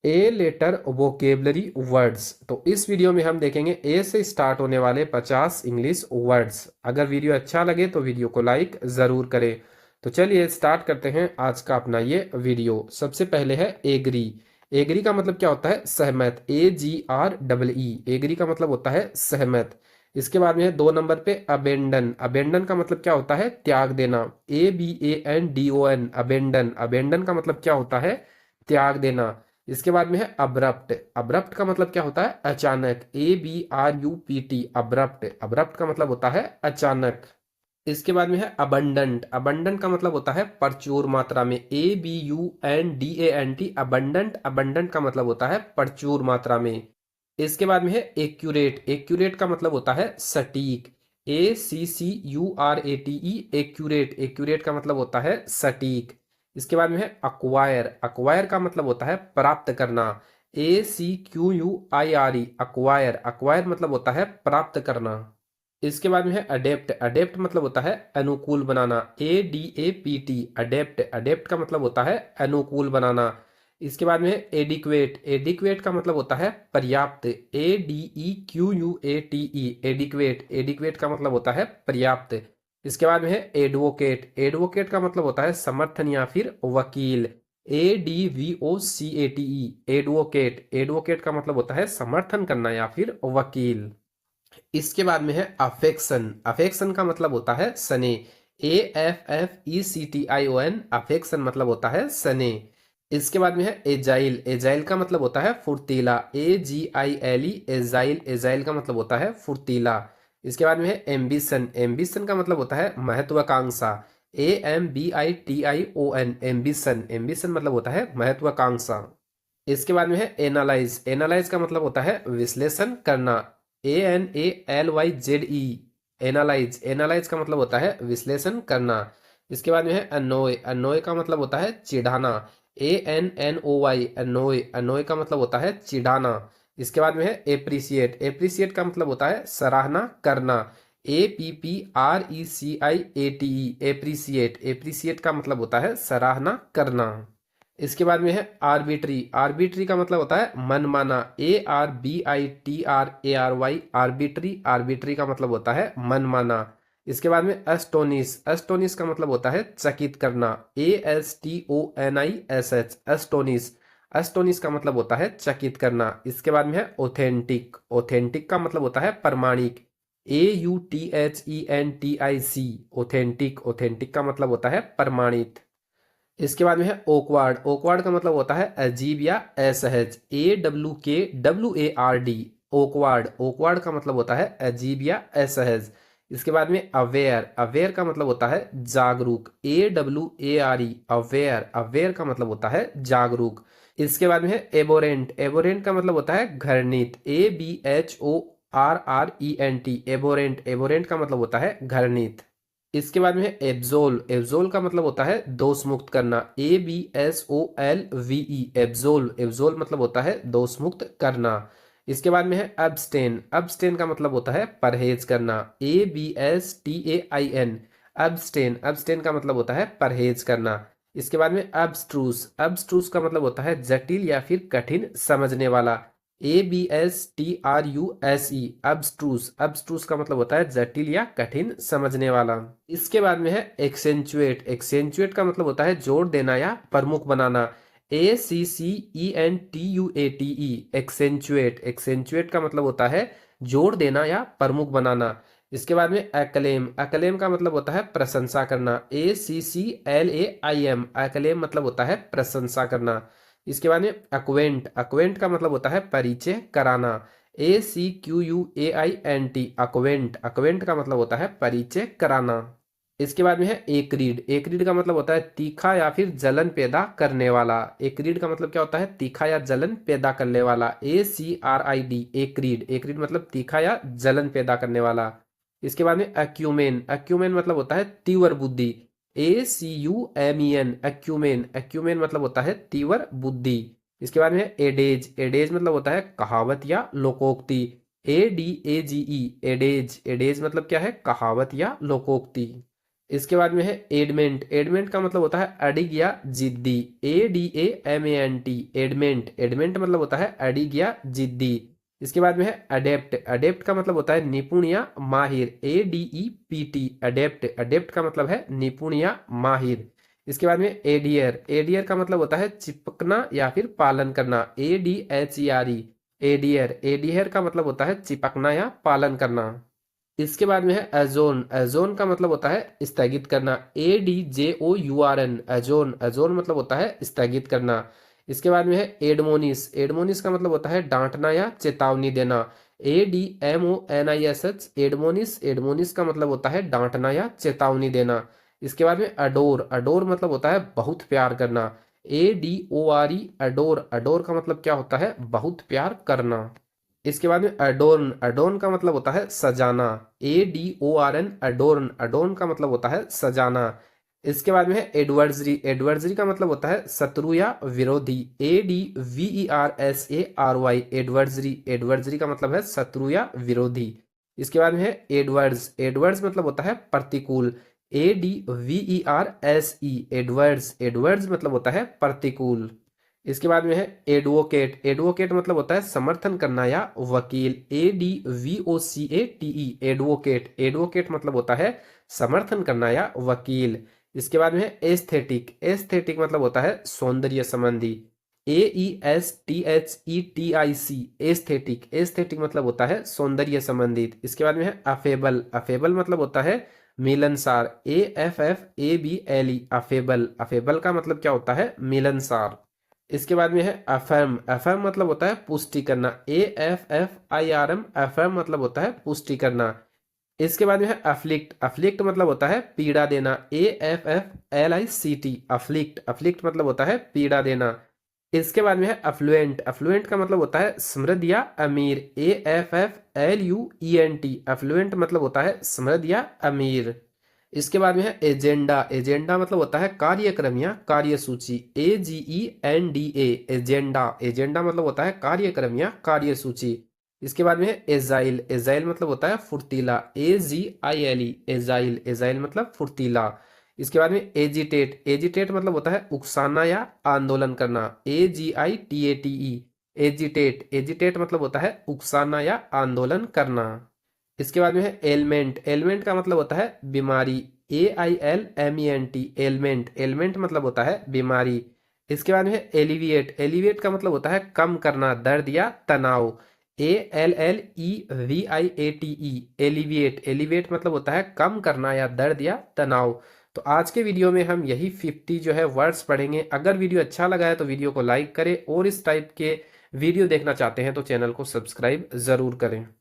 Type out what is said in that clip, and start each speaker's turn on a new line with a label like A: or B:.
A: A letter vocabulary words. तो इस video में हम देखेंगे ए से स्टार्ट होने वाले 50 इंग्लिश वर्ड्स। अगर वीडियो अच्छा लगे तो वीडियो को लाइक ज़रूर करें। तो चलिए स्टार्ट करते हैं आज का अपना ये वीडियो। सबसे पहले है एग्री। एग्री का मतलब क्या होता है? सहमत। AGREE। एग्री का मतलब होता है सहमत। इसके बाद में है 2 नंबर पे अबेंडन। अबेंडन का मतलब क्या होता है? त्याग देना। ABANDON। अबेंडन। अबेंडन का मतलब क्या होता है? त्याग देना। इसके बाद में है अब्रप्ट। अब्रप्ट का मतलब क्या होता है? अचानक। ABRUPT। अब्रप्ट। अब्रप्ट का मतलब होता है अचानक। इसके बाद में है अबंडंट। अबंडंट का मतलब होता है प्रचुर मात्रा में। ABUNDANT। अबंडंट। अबंडंट का मतलब होता है प्रचुर मात्रा में। इसके बाद में है एक्यूरेट। एक्यूरेट का मतलब होता है सटीक। ACCURATE। एक्यूरेट। एक्यूरेट का मतलब होता है सटीक। इसके बाद में है अक्वायर। अक्वायर का मतलब होता है प्राप्त करना। ACQUIRE। अक्वायर। अक्वायर मतलब होता है प्राप्त करना। इसके बाद में है अडेप्ट। अडेप्ट मतलब होता है अनुकूल बनाना। ADAPT। अडेप्ट। अडेप्ट का मतलब होता है अनुकूल बनाना। इसके बाद में है एडिक्वेट। एडिक्वेट का मतलब होता है पर्याप्त। ADEQUATE। एडिक्वेट। एडिक्वेट का मतलब होता है पर्याप्त। इसके बाद में है एडवोकेट। एडवोकेट का मतलब होता है समर्थन या फिर वकील। ADVOCATE। एडवोकेट। एडवोकेट का मतलब होता है समर्थन करना या फिर वकील। इसके बाद में है अफेक्शन। अफेक्शन का मतलब होता है सने। AFFECTION। अफेक्शन मतलब होता है सने। इसके बाद में है एजाइल। एजाइल का मतलब होता है फुर्तीला। AGILE। एजाइल। एजाइल का मतलब होता है फुर्तीला। इसके बाद में है एम्बिशन। एम्बिशन का मतलब होता है महत्वाकांक्षा। AMBITION। एम्बिशन। एम्बिशन मतलब होता है महत्वाकांक्षा। इसके बाद में है एनालाइज। एनालाइज का मतलब होता है विश्लेषण करना। ANALYZE। एनालाइज। एनालाइज का मतलब होता है विश्लेषण करना। इसके बाद में है अनोय। अनोय का मतलब होता है चिढ़ाना। ANNOY। अनोय। अनोय का मतलब होता है चिढ़ाना। इसके बाद में है एप्रिसिएट। एप्रिसिएट का मतलब होता है सराहना करना। APPRECIATE। एप्रिसिएट। एप्रिसिएट का मतलब होता है सराहना करना। इसके बाद में है आर्बिट्री। आर्बिट्री का मतलब होता है मनमाना। ARBITRARY। आर्बिट्री। आर्बिट्री का मतलब होता है मनमाना। इसके बाद में एस्टोनिश। एस्टोनिश का मतलब होता है चकित करना। ASTONISH। एस्टोनिश। एस्टोनिश का मतलब होता है चकित करना। इसके बाद में है ऑथेंटिक। ऑथेंटिक का मतलब होता है प्रमाणिक। AUTHENTIC। ऑथेंटिक। ऑथेंटिक का मतलब होता है प्रमाणित। इसके बाद में है ओकवर्ड। ओकवर्ड का मतलब होता है अजीब या असहज। AWKWARD। ओकवर्ड। ओकवर्ड का मतलब होता है अजीब या असहज। इसके बाद में अवेयर। अवेयर का मतलब होता है जागरूक। AWARE। अवेयर। अवेयर का मतलब होता है जागरूक। इसके बाद में है एबोरेंट। एबोरेंट का मतलब होता है घृणित। ABHORRENT। एबोरेंट। एबोरेंट का मतलब होता है घृणित। इसके बाद में है एब्जोल। एब्जोल का मतलब होता है दोष मुक्त करना। ABSOLVE। एब्जोल। एब्जोल मतलब होता है दोष मुक्त करना। इसके बाद में है अब्स्टेन। अब्स्टेन का मतलब होता है परहेज करना। ABSTAIN। अब्स्टेन। अब्स्टेन का मतलब होता है परहेज करना। इसके बाद में अब्स्ट्रूस। अब्स्ट्रूस का मतलब होता है जटिल या फिर कठिन समझने वाला। ABSTRUSE। अब्स्ट्रूस। अब्स्ट्रूस का मतलब होता है जटिल या कठिन समझने वाला। इसके बाद में है एक्सेंचुएट। एक्सेंचुएट का मतलब होता है जोड़ देना या प्रमुख बनाना। ACCENTUATE। एक्सेंचुएट। एक्सेंचुएट का मतलब होता है जोड़ देना या प्रमुख बनाना। इसके बाद में एक्लेम। एक्लेम का मतलब होता है प्रशंसा करना। ACCLAIM। एक्लेम मतलब होता है प्रशंसा करना। इसके बाद में अक्वेंट। अक्वेंट का मतलब होता है परिचय कराना। ACQUAINT। अक्वेंट। अक्वेंट का मतलब होता है परिचय कराना। इसके बाद में है एकरीड। एकरीड का मतलब होता है तीखा या फिर जलन पैदा करने वाला। एकरीड का मतलब क्या होता है? तीखा या जलन पैदा करने वाला। ACRID। एकरीड। एकरीड मतलब तीखा या जलन पैदा करने वाला। इसके बाद में अक्यूमेन। अक्यूमेन मतलब होता है तीव्र बुद्धि। ACUMEN। अक्यूमेन। अक्यूमेन मतलब होता है तीव्र बुद्धि। इसके बाद में एडेज। एडेज मतलब होता है कहावत या लोकोक्ति। ADAGE। एडेज। एडेज मतलब क्या है? कहावत या लोकोक्ति। इसके बाद में है एडमेंट। एडमेंट का मतलब होता है अडिग या जिद्दी। ADAMANT, adamant. एडमेंट मतलब होता है अडिग या जिद्दी। इसके बाद में है अडेप्ट। अडेप्ट का मतलब होता है निपुण या माहिर। ADEPT, adapt. अडेप्ट का मतलब है निपुण या माहिर। इसके बाद में एडियर। एडियर का मतलब होता है चिपकना या फिर पालन करना। ADHERE, adhere. एडियर का मतलब होता है चिपकना या पालन करना। इसके बाद में है एजोन। एजोन का मतलब होता है स्थगित करना। ADJOURN, एजोन। एजोन मतलब होता है स्थगित करना। इसके बाद में है एडमोनिस। एडमोनिस का मतलब होता है डांटना या चेतावनी देना। ADMONISH, एडमोनिस। एडमोनिस का मतलब होता है डांटना या चेतावनी देना। इसके बाद में अडोर। अडोर मतलब होता है बहुत प्यार करना। ADORE, adore. अडोर का मतलब क्या होता है? बहुत प्यार करना। इसके बाद में अडोर्न। अडोर्न का मतलब होता है सजाना। ADORN, अडोर्न। अडोर्न का मतलब होता है सजाना। इसके बाद में है एडवर्जरी। एडवर्जरी का मतलब होता है शत्रु या विरोधी। ADVERSARY, एडवर्जरी। एडवर्जरी का मतलब है शत्रु या विरोधी। इसके बाद में है एडवर्ड्स। एडवर्ड्स मतलब होता है प्रतिकूल। ADVERSE, Edwards. एडवर्ड्स मतलब होता है प्रतिकूल। इसके बाद में है एडवोकेट। एडवोकेट मतलब होता है समर्थन करना या वकील। ADVOCATE, advocate. एडवोकेट मतलब होता है समर्थन करना या वकील। इसके बाद में है एस्थेटिक। एस्थेटिक मतलब होता है सौंदर्य संबंधी। AESTHETIC, aesthetic. एस्थेटिक मतलब होता है सौंदर्य संबंधित। इसके बाद में है अफेबल। अफेबल मतलब होता है मिलनसार। AFFABLE, affable. अफेबल का मतलब क्या होता है? मिलनसार। इसके बाद में है अफर्म। अफर्म मतलब होता है पुष्टि करना। AFFIRM, अफर्म मतलब होता है पुष्टि करना। इसके बाद में है अफ्लिक्ट। अफ्लिक्ट मतलब होता है पीड़ा देना। AFFLICT, afflict. अफ्लिक्ट मतलब होता है पीड़ा देना। इसके बाद में है अफ्लुएंट। अफ्लुएंट का मतलब होता है समृद्ध या अमीर। AFFLUENT, अफ्लुएंट मतलब होता है समृद्ध या अमीर। इसके बाद में है एजेंडा। एजेंडा मतलब होता है कार्यक्रम या कार्यसूची। AGENDA, agenda. एजेंडा मतलब होता है कार्यक्रम या कार्यसूची। इसके बाद में है एजाइल। एजाइल मतलब होता है फुर्तीला। AGILE, agile. एजाइल मतलब फुर्तीला। इसके बाद में एजिटेट। एजिटेट मतलब होता है उकसाना या आंदोलन करना। AGITATE, agitate. एजिटेट मतलब होता है उकसाना या आंदोलन करना। इसके बाद में है एलमेंट। एलमेंट का मतलब होता है बीमारी। AILMENT, element. एलमेंट मतलब होता है बीमारी। इसके बाद में है एलिविएट। एलिविएट का मतलब होता है कम करना, दर्द या तनाव। ALLEVIATE, alleviate. एलिविएट मतलब होता है कम करना या दर्द या तनाव। तो आज के वीडियो में हम यही 50 जो है वर्ड्स पढ़ेंगे। अगर वीडियो अच्छा लगा है तो वीडियो को लाइक करें और इस टाइप के वीडियो देखना चाहते हैं तो चैनल को सब्सक्राइब जरूर करें।